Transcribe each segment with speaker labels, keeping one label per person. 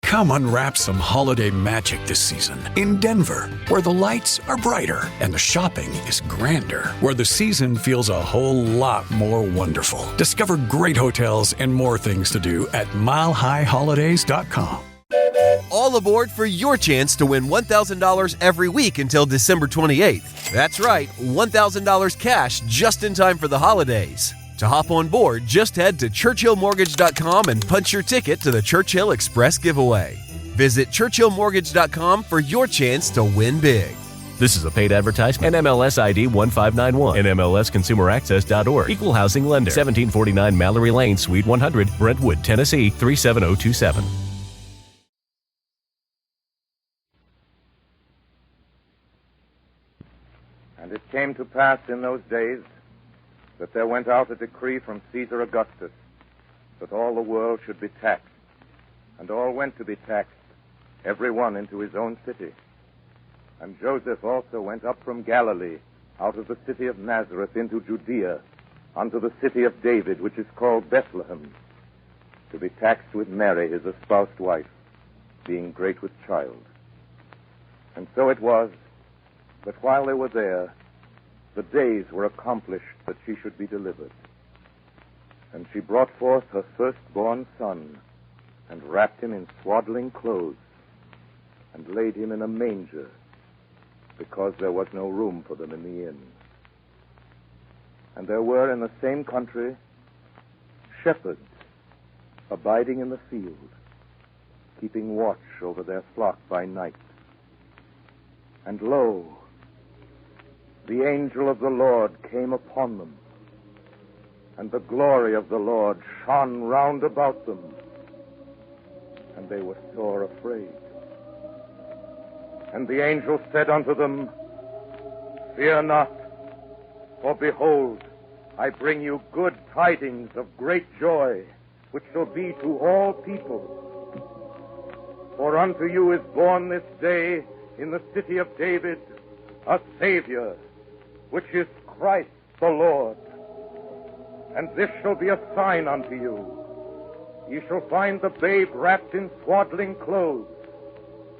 Speaker 1: Come unwrap some holiday magic this season in Denver, where the lights are brighter and the shopping is grander, where the season feels a whole lot more wonderful. Discover great hotels and more things to do at milehighholidays.com.
Speaker 2: All aboard for your chance to win $1,000 every week until December 28th. That's right, $1,000 cash just in time for the holidays. To hop on board, just head to churchillmortgage.com and punch your ticket to the Churchill Express giveaway. Visit churchillmortgage.com for your chance to win big.
Speaker 3: This is a paid advertisement. NMLS ID 1591. NMLSconsumeraccess.org. Equal housing lender. 1749 Mallory Lane, Suite 100, Brentwood, Tennessee 37027.
Speaker 4: And it came to pass in those days that there went out a decree from Caesar Augustus that all the world should be taxed. And all went to be taxed, every one into his own city. And Joseph also went up from Galilee, out of the city of Nazareth into Judea, unto the city of David, which is called Bethlehem, to be taxed with Mary, his espoused wife, being great with child. And so it was that while they were there, the days were accomplished that she should be delivered. And she brought forth her firstborn son, and wrapped him in swaddling clothes, and laid him in a manger, because there was no room for them in the inn. And there were in the same country shepherds abiding in the field, keeping watch over their flock by night. And lo, the angel of the Lord came upon them, and the glory of the Lord shone round about them, and they were sore afraid. And the angel said unto them, Fear not, for behold, I bring you good tidings of great joy, which shall be to all people. For unto you is born this day in the city of David a Savior, which is Christ the Lord. And this shall be a sign unto you. Ye shall find the babe wrapped in swaddling clothes,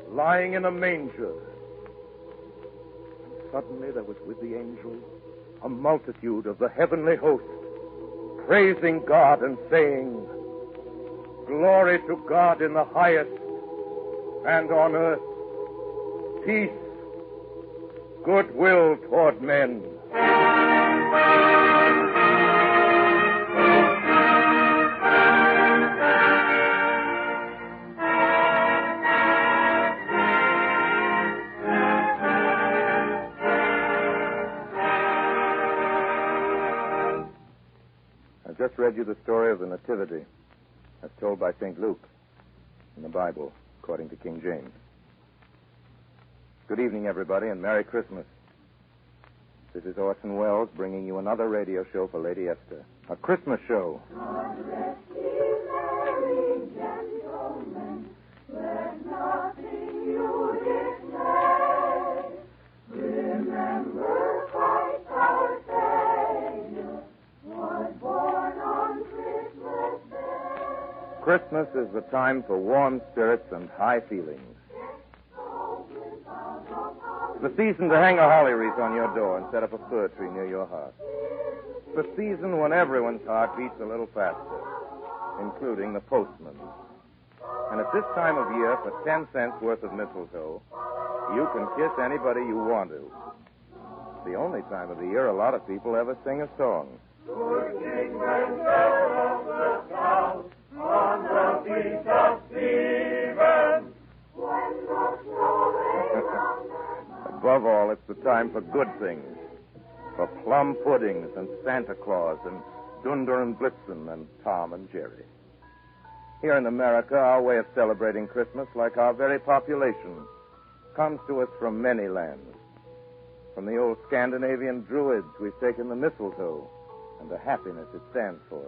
Speaker 4: lying in a manger. And suddenly there was with the angel a multitude of the heavenly host, praising God and saying, Glory to God in the highest, and on earth peace, goodwill toward men. I just read you the story of the Nativity as told by St. Luke in the Bible, according to King James. Good evening, everybody, and Merry Christmas. This is Orson Welles bringing you another radio show for Lady Esther, a Christmas show.
Speaker 5: God rest ye merry gentlemen, let nothing you dismay. Remember Christ our Savior was born on Christmas Day.
Speaker 4: Christmas is the time for warm spirits and high feelings. The season to hang a holly wreath on your door and set up a fir tree near your heart. The season when everyone's heart beats a little faster, including the postman. And at this time of year, for 10 cents worth of mistletoe, you can kiss anybody you want to. It's the only time of the year a lot of people ever sing a song.
Speaker 5: Good King Winter of the South, on the feast of Stephen, when the snow is on the
Speaker 4: Above all, it's the time for good things, for plum puddings and Santa Claus and Dunder and Blitzen and Tom and Jerry. Here in America, our way of celebrating Christmas, like our very population, comes to us from many lands. From the old Scandinavian Druids, we've taken the mistletoe and the happiness it stands for.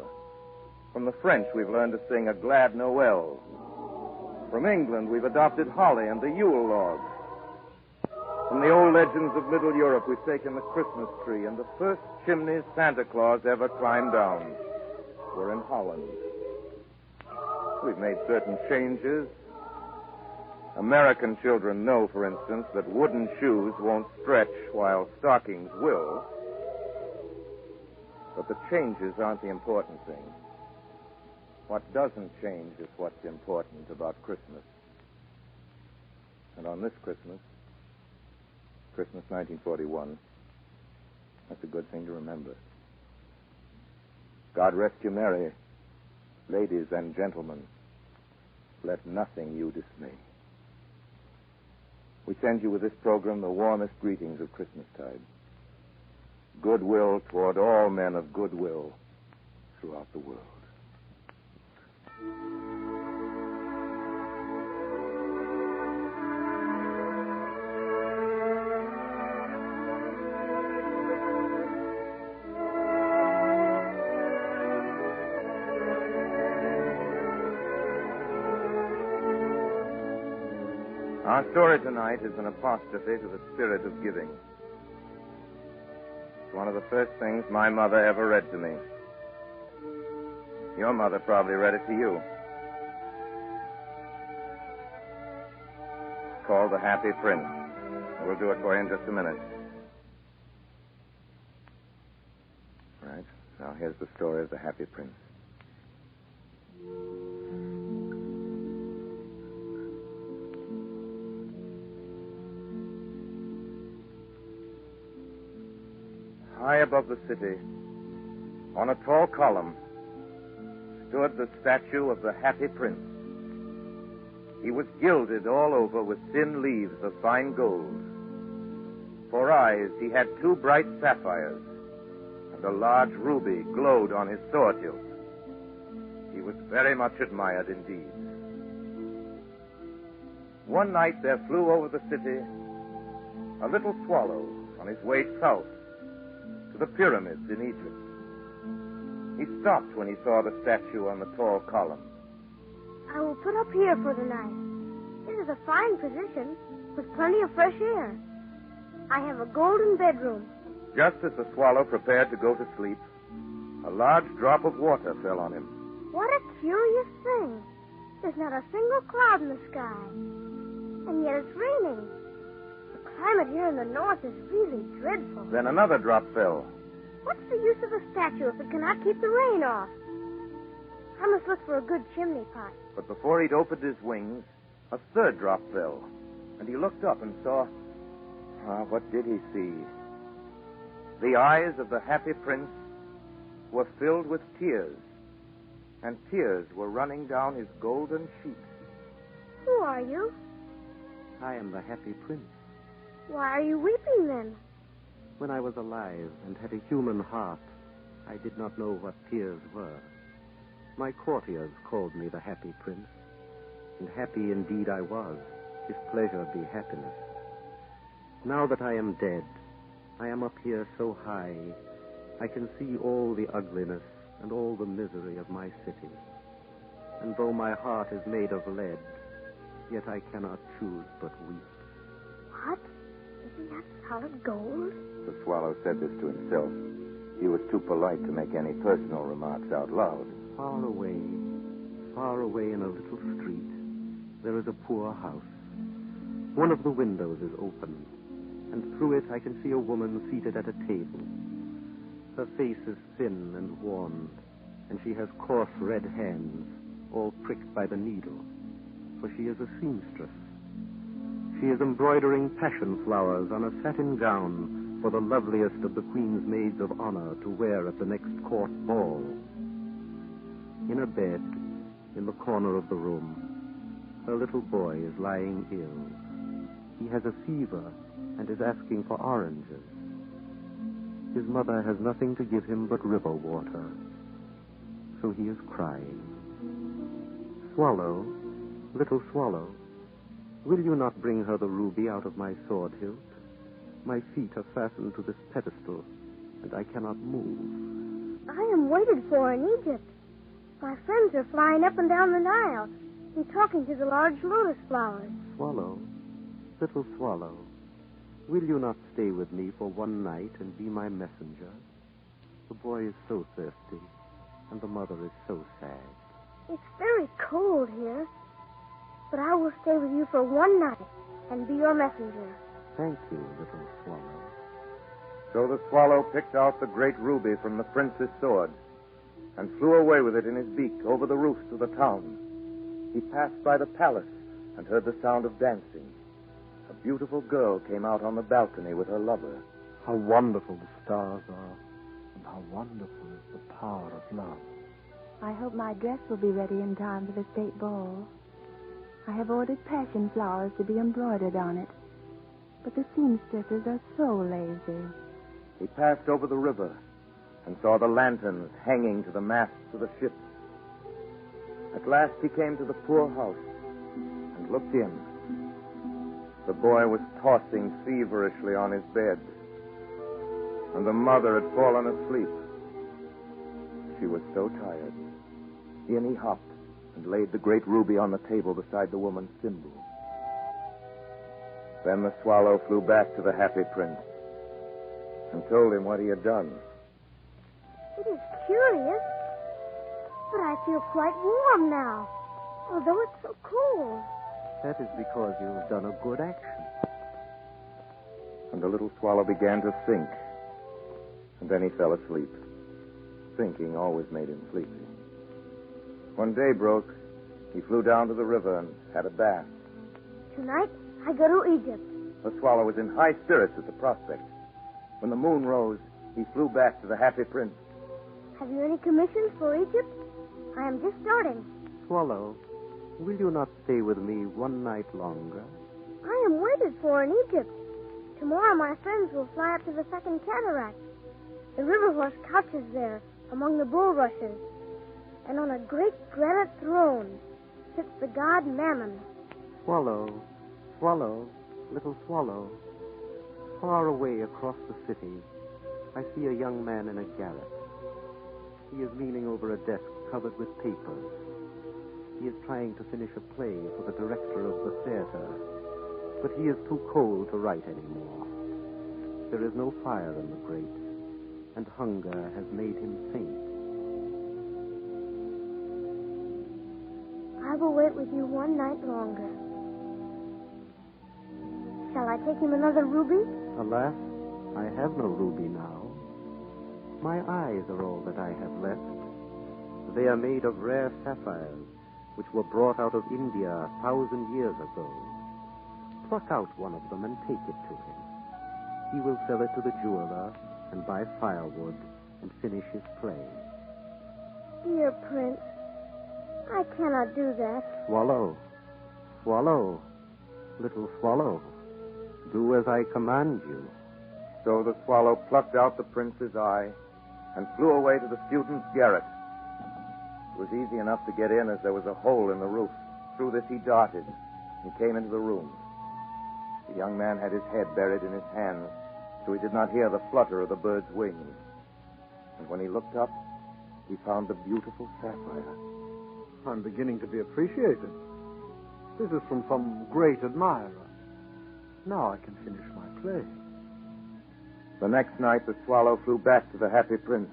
Speaker 4: From the French, we've learned to sing a glad Noel. From England, we've adopted holly and the Yule log. From the old legends of Middle Europe, we've taken the Christmas tree, and the first chimneys Santa Claus ever climbed down were in Holland. We've made certain changes American children know, for instance, that wooden shoes won't stretch while stockings will. But the changes aren't the important thing. What doesn't change is what's important about Christmas. And on this Christmas 1941, that's a good thing to remember. God rest you merry, ladies and gentlemen. Let nothing you dismay. We send you with this program the warmest greetings of Christmastide. Goodwill toward all men of goodwill throughout the world. Our story tonight is an apostrophe to the spirit of giving. It's one of the first things my mother ever read to me. Your mother probably read it to you. It's called The Happy Prince. We'll do it for you in just a minute. Right. Now here's the story of The Happy Prince. High above the city, on a tall column, stood the statue of the Happy Prince. He was gilded all over with thin leaves of fine gold. For eyes, he had 2 bright sapphires, and a large ruby glowed on his sword hilt. He was very much admired indeed. One night there flew over the city a little swallow on his way south to the pyramids in Egypt. He stopped when he saw the statue on the tall column.
Speaker 6: I will put up here for the night. This is a fine position with plenty of fresh air. I have a golden bedroom.
Speaker 4: Just as the swallow prepared to go to sleep, a large drop of water fell on him.
Speaker 6: What a curious thing. There's not a single cloud in the sky. And yet it's raining. The climate here in the north is really dreadful.
Speaker 4: Then another drop fell.
Speaker 6: What's the use of a statue if it cannot keep the rain off? I must look for a good chimney pot.
Speaker 4: But before he'd opened his wings, a third drop fell. And he looked up and saw... what did he see? The eyes of the Happy Prince were filled with tears, and tears were running down his golden cheeks.
Speaker 6: Who are you?
Speaker 7: I am the Happy Prince.
Speaker 6: Why are you weeping then?
Speaker 7: When I was alive and had a human heart, I did not know what tears were. My courtiers called me the Happy Prince, and happy indeed I was, if pleasure be happiness. Now that I am dead, I am up here so high, I can see all the ugliness and all the misery of my city. And though my heart is made of lead, yet I cannot choose but weep.
Speaker 6: What? Isn't that solid gold?
Speaker 4: The swallow said this to himself. He was too polite to make any personal remarks out loud.
Speaker 7: Far away in a little street, there is a poor house. One of the windows is open, and through it I can see a woman seated at a table. Her face is thin and worn, and she has coarse red hands, all pricked by the needle, for she is a seamstress. She is embroidering passion flowers on a satin gown for the loveliest of the Queen's maids of honor to wear at the next court ball. In a bed, in the corner of the room, her little boy is lying ill. He has a fever and is asking for oranges. His mother has nothing to give him but river water, so he is crying. Swallow, little swallow, will you not bring her the ruby out of my sword hilt? My feet are fastened to this pedestal, and I cannot move.
Speaker 6: I am waited for in Egypt. My friends are flying up and down the Nile and talking to the large lotus flowers.
Speaker 7: Swallow, little swallow, will you not stay with me for one night and be my messenger? The boy is so thirsty, and the mother is so sad.
Speaker 6: It's very cold here. But I will stay with you for one night and be your messenger.
Speaker 7: Thank you, little swallow.
Speaker 4: So the swallow picked out the great ruby from the prince's sword and flew away with it in his beak over the roofs of the town. He passed by the palace and heard the sound of dancing. A beautiful girl came out on the balcony with her lover.
Speaker 7: How wonderful the stars are, and how wonderful is the power of love.
Speaker 8: I hope my dress will be ready in time for the state ball. I have ordered passion flowers to be embroidered on it, but the seamstresses are so lazy.
Speaker 4: He passed over the river and saw the lanterns hanging to the masts of the ships. At last he came to the poor house and looked in. The boy was tossing feverishly on his bed, and the mother had fallen asleep. She was so tired. In he hopped and laid the great ruby on the table beside the woman's thimble. Then the swallow flew back to the happy prince and told him what he had done.
Speaker 6: It is curious, but I feel quite warm now, although it's so cold.
Speaker 7: That is because you have done a good action.
Speaker 4: And the little swallow began to think, and then he fell asleep. Thinking always made him sleepy. When day broke, he flew down to the river and had a bath.
Speaker 6: Tonight, I go to Egypt.
Speaker 4: The swallow was in high spirits at the prospect. When the moon rose, he flew back to the happy prince.
Speaker 6: Have you any commissions for Egypt? I am just starting.
Speaker 7: Swallow, will you not stay with me one night longer?
Speaker 6: I am waited for in Egypt. Tomorrow my friends will fly up to the second cataract. The river horse couches there among the bulrushes, and on a great granite throne sits the god Mammon.
Speaker 7: Swallow, swallow, little swallow. Far away across the city, I see a young man in a garret. He is leaning over a desk covered with papers. He is trying to finish a play for the director of the theater, but he is too cold to write anymore. There is no fire in the grate, and hunger has made him faint.
Speaker 6: I will wait with you one night longer. Shall I take him another ruby?
Speaker 7: Alas, I have no ruby now. My eyes are all that I have left. They are made of rare sapphires, which were brought out of India 1,000 years ago. Pluck out one of them and take it to him. He will sell it to the jeweler and buy firewood and finish his play.
Speaker 6: Dear Prince, I cannot do that.
Speaker 7: Swallow, swallow, little swallow, do as I command you.
Speaker 4: So the swallow plucked out the prince's eye and flew away to the student's garret. It was easy enough to get in as there was a hole in the roof. Through this he darted and came into the room. The young man had his head buried in his hands, so he did not hear the flutter of the bird's wings. And when he looked up, he found the beautiful sapphire.
Speaker 9: I'm beginning to be appreciated. This is from some great admirer. Now I can finish my play.
Speaker 4: The next night, the swallow flew back to the happy prince.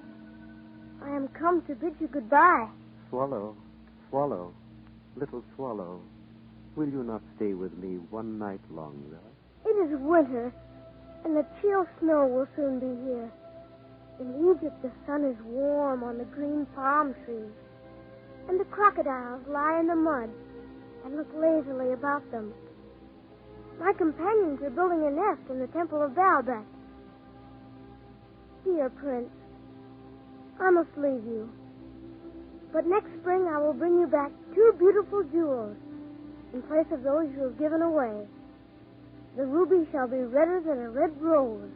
Speaker 6: I am come to bid you goodbye.
Speaker 7: Swallow, swallow, little swallow, will you not stay with me one night longer?
Speaker 6: It is winter, and the chill snow will soon be here. In Egypt, the sun is warm on the green palm trees, and the crocodiles lie in the mud and look lazily about them. My companions are building a nest in the temple of Baalbek. Dear Prince, I must leave you. But next spring I will bring you back 2 beautiful jewels in place of those you have given away. The ruby shall be redder than a red rose,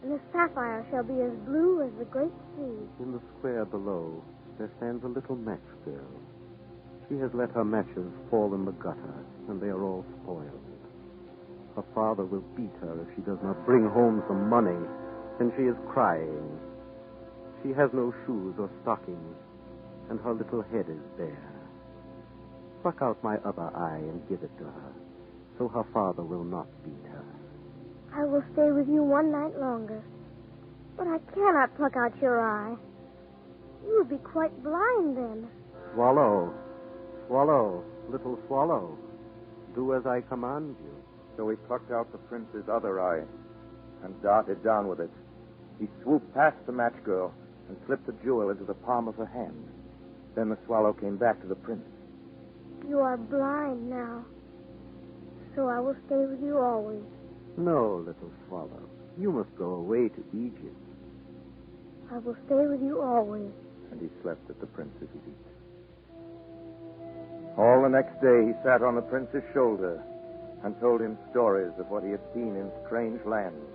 Speaker 6: and the sapphire shall be as blue as the great sea.
Speaker 7: In the square below, there stands a little match girl. She has let her matches fall in the gutter, and they are all spoiled. Her father will beat her if she does not bring home some money, and she is crying. She has no shoes or stockings, and her little head is bare. Pluck out my other eye and give it to her, so her father will not beat her.
Speaker 6: I will stay with you one night longer, but I cannot pluck out your eye. You will be quite blind then.
Speaker 7: Swallow, swallow, Little swallow, do as I command you.
Speaker 4: So he plucked out the prince's other eye and darted down with it. He swooped past the match girl and slipped the jewel into the palm of her hand. Then the swallow came back to the prince.
Speaker 6: You are blind now, so I will stay with you always.
Speaker 7: No, little swallow. You must go away to Egypt.
Speaker 6: I will stay with you always.
Speaker 4: And he slept at the prince's feet. All the next day he sat on the prince's shoulder and told him stories of what he had seen in strange lands.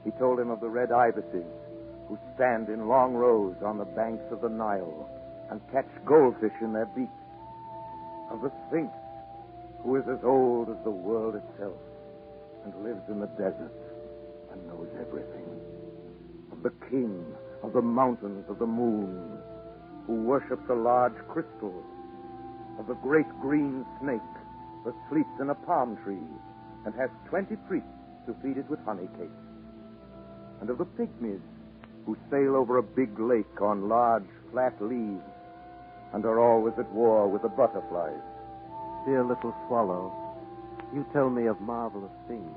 Speaker 4: He told him of the red ibises who stand in long rows on the banks of the Nile and catch goldfish in their beaks. Of the Sphinx, who is as old as the world itself and lives in the desert and knows everything. Of the king of the mountains of the moon, who worships a large crystal. Of the great green snake that sleeps in a palm tree and has 20 priests to feed it with honey cakes. And of the pygmies who sail over a big lake on large, flat leaves and are always at war with the butterflies.
Speaker 7: Dear little swallow, you tell me of marvelous things.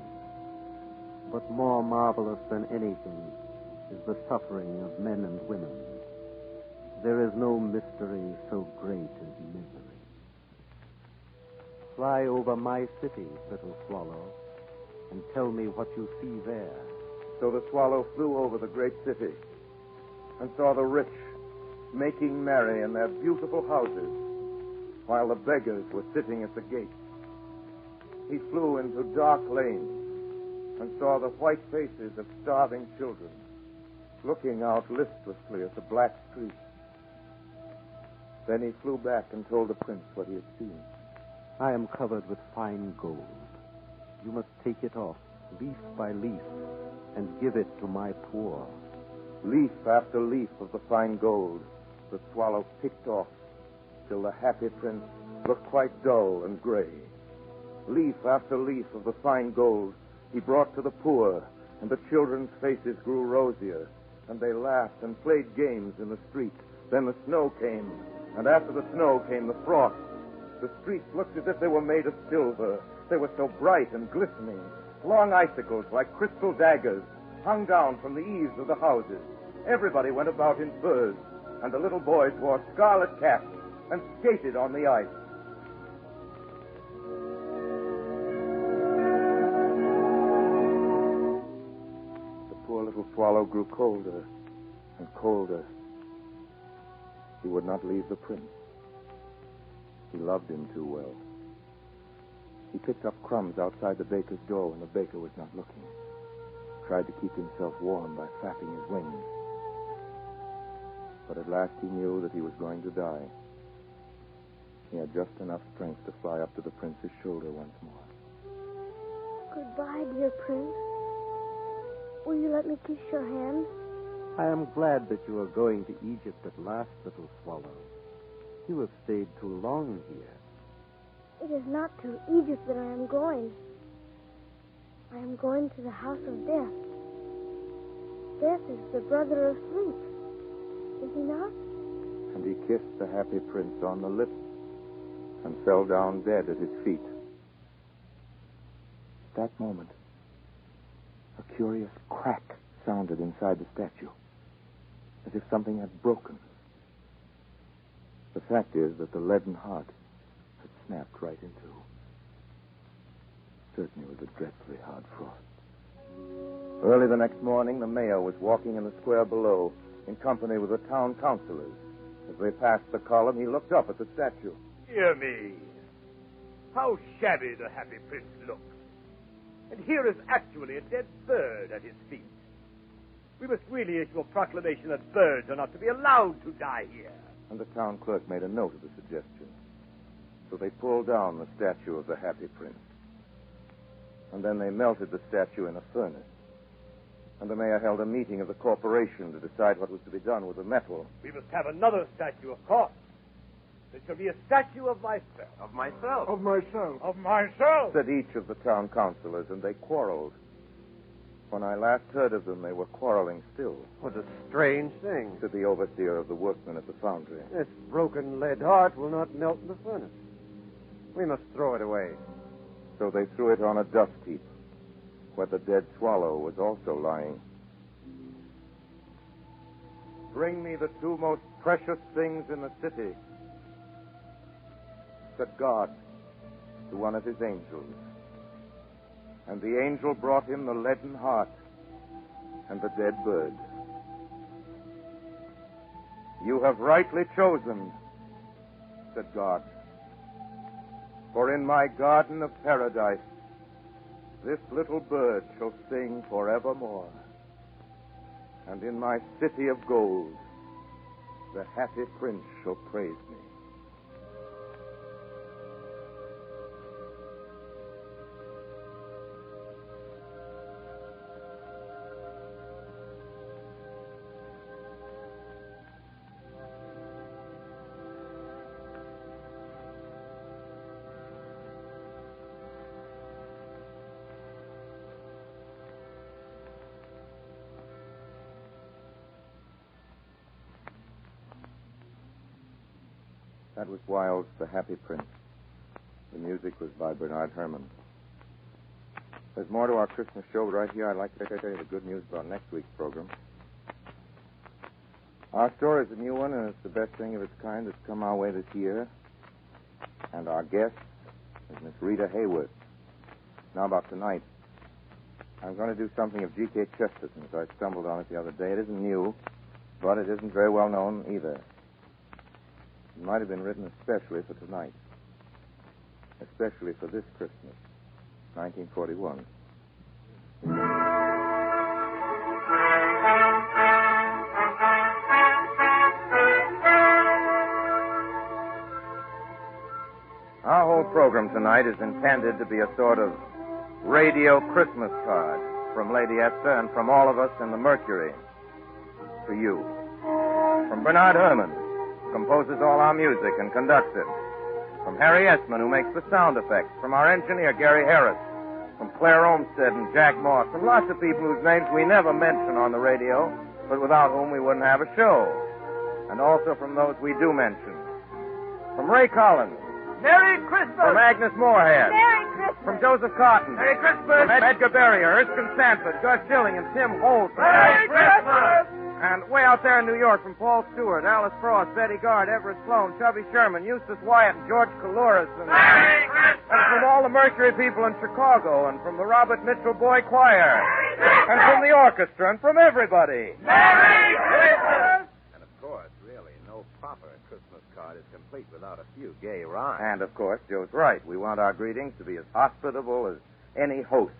Speaker 7: But more marvelous than anything is the suffering of men and women. There is no mystery so great as misery. Fly over my city, little swallow, and tell me what you see there.
Speaker 4: So the swallow flew over the great city and saw the rich making merry in their beautiful houses, while the beggars were sitting at the gates. He flew into dark lanes and saw the white faces of starving children looking out listlessly at the black streets. Then he flew back and told the prince what he had seen.
Speaker 7: I am covered with fine gold. You must take it off, leaf by leaf, and give it to my poor.
Speaker 4: Leaf after leaf of the fine gold the swallow picked off, till the happy prince looked quite dull and gray. Leaf after leaf of the fine gold he brought to the poor, and the children's faces grew rosier, and they laughed and played games in the street. Then the snow came, and after the snow came the frost. The streets looked as if they were made of silver. They were so bright and glistening. Long icicles, like crystal daggers, hung down from the eaves of the houses. Everybody went about in furs, and the little boys wore scarlet caps and skated on the ice. The poor little swallow grew colder and colder. He would not leave the prince. He loved him too well. He picked up crumbs outside the baker's door when the baker was not looking. Tried to keep himself warm by flapping his wings. But at last he knew that he was going to die. He had just enough strength to fly up to the prince's shoulder once more.
Speaker 6: Goodbye, dear prince. Will you let me kiss your hand?
Speaker 7: I am glad that you are going to Egypt at last, little swallow. You have stayed too long here.
Speaker 6: It is not to Egypt that I am going. I am going to the house of death. Death is the brother of sleep. Is he not?
Speaker 4: And he kissed the happy prince on the lips and fell down dead at his feet. At that moment, a curious crack sounded inside the statue, as if something had broken. The fact is that the leaden heart had snapped right in two. Certainly it was a dreadfully hard frost. Early the next morning, the mayor was walking in the square below in company with the town councilors. As they passed the column, he looked up at the statue.
Speaker 10: Dear me, how shabby the happy prince looks. And here is actually a dead bird at his feet. We must really issue a proclamation that birds are not to be allowed to die here.
Speaker 4: And the town clerk made a note of the suggestion. So they pulled down the statue of the happy prince. And then they melted the statue in a furnace. And the mayor held a meeting of the corporation to decide what was to be done with the metal.
Speaker 10: We must have another statue, of course. There shall be a statue of myself.
Speaker 9: Of myself. Of myself.
Speaker 10: Of myself.
Speaker 4: Said each of the town councilors, and they quarreled. When I last heard of them, they were quarreling still.
Speaker 9: What a strange thing.
Speaker 4: Said the overseer of the workmen at the foundry.
Speaker 9: This broken lead heart will not melt in the furnace. We must throw it away.
Speaker 4: So they threw it on a dust heap, where the dead swallow was also lying. Bring me the two most precious things in the city, said God to one of his angels. And the angel brought him the leaden heart and the dead bird. You have rightly chosen, said God. For in my garden of paradise, this little bird shall sing forevermore. And in my city of gold, the happy prince shall praise me. That was Wilde's The Happy Prince. The music was by Bernard Herrmann. There's more to our Christmas show, but right here I'd like to tell you the good news about next week's program. Our store is a new one, and it's the best thing of its kind that's come our way this year. And our guest is Miss Rita Hayworth. Now about tonight. I'm going to do something of G.K. Chesterton's. I stumbled on it the other day. It isn't new, but it isn't very well known either. It might have been written especially for tonight. Especially for this Christmas, 1941. Our whole program tonight is intended to be a sort of radio Christmas card from Lady Esther and from all of us in the Mercury to you. From Bernard Herrmann, composes all our music and conducts it. From Harry Esman, who makes the sound effects. From our engineer, Gary Harris. From Claire Olmsted and Jack Moss. From lots of people whose names we never mention on the radio, but without whom we wouldn't have a show. And also from those we do mention. From Ray Collins.
Speaker 10: Merry Christmas!
Speaker 4: From Agnes Moorehead.
Speaker 6: Merry Christmas!
Speaker 4: From Joseph Cotton.
Speaker 10: Merry Christmas!
Speaker 4: From Edgar Barrier, Erskine Sanford, Gus Schilling, and Tim Holt.
Speaker 10: Merry Christmas!
Speaker 4: And way out there in New York, from Paul Stewart, Alice Frost, Betty Gard, Everett Sloan, Chubby Sherman, Eustace Wyatt, and George Coulouris. And from all the Mercury people in Chicago, and from the Robert Mitchell Boy Choir, and from the orchestra, and from everybody.
Speaker 10: Merry Christmas!
Speaker 11: And of course, really, no proper Christmas card is complete without a few gay rhymes.
Speaker 4: And of course, Joe's right. We want our greetings to be as hospitable as any host,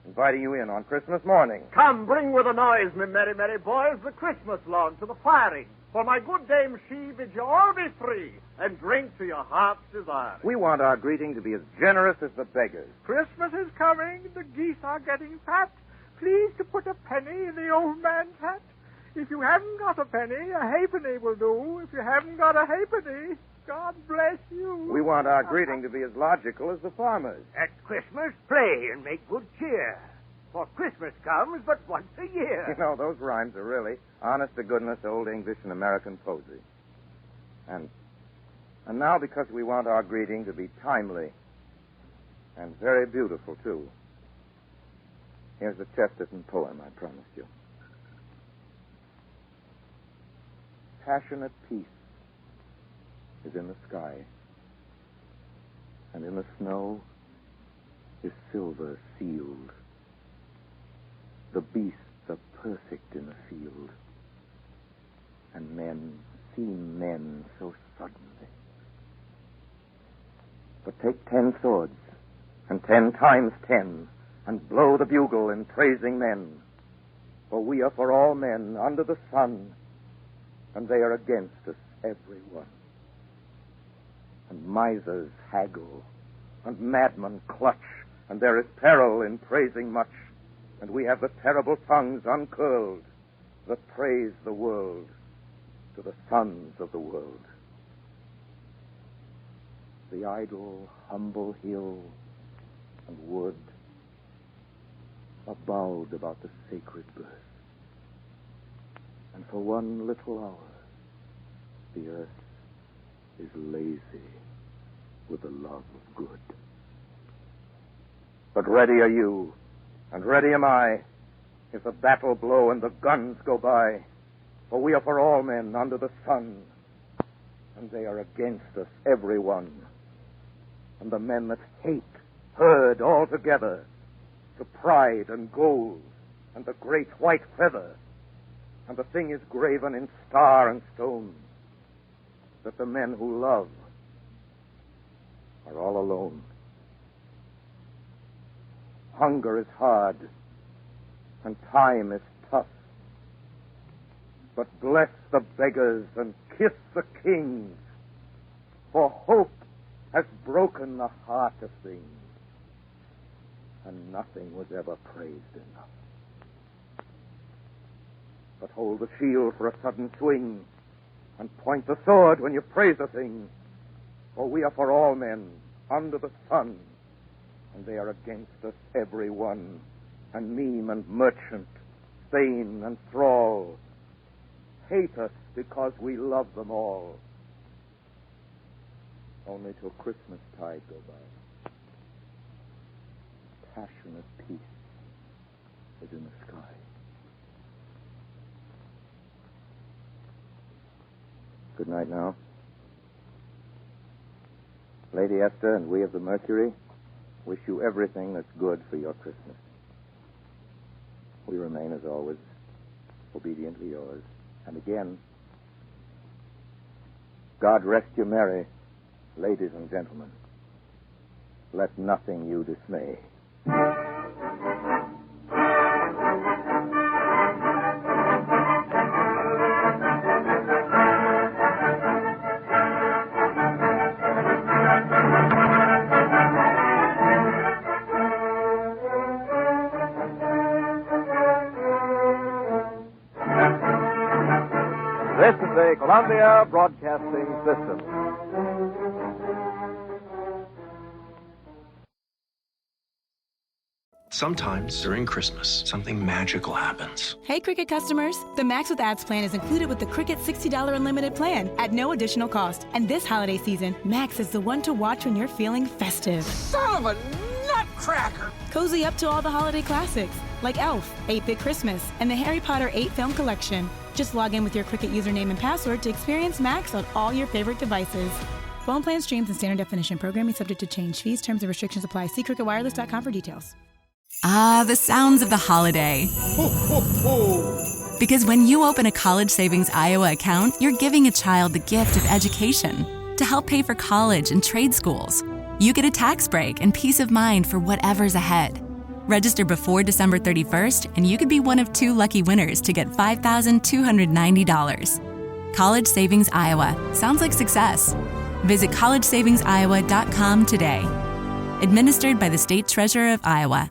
Speaker 4: inviting you in on Christmas morning.
Speaker 10: Come, bring with a noise, me merry, merry boys, the Christmas lawn to the firing. For my good dame, she bids you all be free, and drink to your heart's desire.
Speaker 4: We want our greeting to be as generous as the beggars.
Speaker 10: Christmas is coming, the geese are getting fat. Please to put a penny in the old man's hat. If you haven't got a penny, a halfpenny will do. If you haven't got a halfpenny, God bless you.
Speaker 4: We want our greeting to be as logical as the farmers.
Speaker 10: At Christmas, play and make good cheer. For Christmas comes but once a year.
Speaker 4: You know, those rhymes are really honest-to-goodness old English and American poesy. And now, because we want our greeting to be timely and very beautiful, too, here's the Chesterton poem I promised you. Passionate peace is in the sky, and in the snow is silver sealed. The beasts are perfect in the field, and men seem men so suddenly. But take 10 swords, and 10 times 10, and blow the bugle in praising men, for we are for all men under the sun, and they are against us every one. And misers haggle, and madmen clutch, and there is peril in praising much, and we have the terrible tongues uncurled that praise the world to the sons of the world. The idle, humble hill and wood are bowed about the sacred birth, and for one little hour the earth is lazy with the love of good. But ready are you, and ready am I, if the battle blow and the guns go by. For we are for all men under the sun, and they are against us, every one. And the men that hate herd all together to pride and gold and the great white feather. And the thing is graven in star and stone, that the men who love are all alone. Hunger is hard, and time is tough. But bless the beggars and kiss the kings, for hope has broken the heart of things, and nothing was ever praised enough. But hold the shield for a sudden swing, and point the sword when you praise a thing, for we are for all men under the sun, and they are against us every one, and meme and merchant, thane and thrall, hate us because we love them all. Only till Christmas tide go by, passionate peace is in the sky. Good night now. Lady Esther and we of the Mercury wish you everything that's good for your Christmas. We remain, as always, obediently yours. And again, God rest you merry, ladies and gentlemen. Let nothing you dismay.
Speaker 12: This is the Columbia Broadcasting System.
Speaker 13: Sometimes during Christmas, something magical happens.
Speaker 14: Hey, Cricket customers. The Max with Ads plan is included with the Cricket $60 unlimited plan at no additional cost. And this holiday season, Max is the one to watch when you're feeling festive.
Speaker 15: Son of a nutcracker!
Speaker 14: Cozy up to all the holiday classics, like Elf, 8-Bit Christmas, and the Harry Potter 8-film collection. Just log in with your Cricket username and password to experience Max on all your favorite devices. Phone plan streams and standard definition programming subject to change. Fees, terms, and restrictions apply. See cricketwireless.com for details.
Speaker 16: Ah, the sounds of the holiday.
Speaker 15: Ho, ho, ho.
Speaker 16: Because when you open a College Savings Iowa account, you're giving a child the gift of education to help pay for college and trade schools. You get a tax break and peace of mind for whatever's ahead. Register before December 31st, and you could be one of 2 lucky winners to get $5,290. College Savings Iowa. Sounds like success. Visit collegesavingsiowa.com today. Administered by the State Treasurer of Iowa.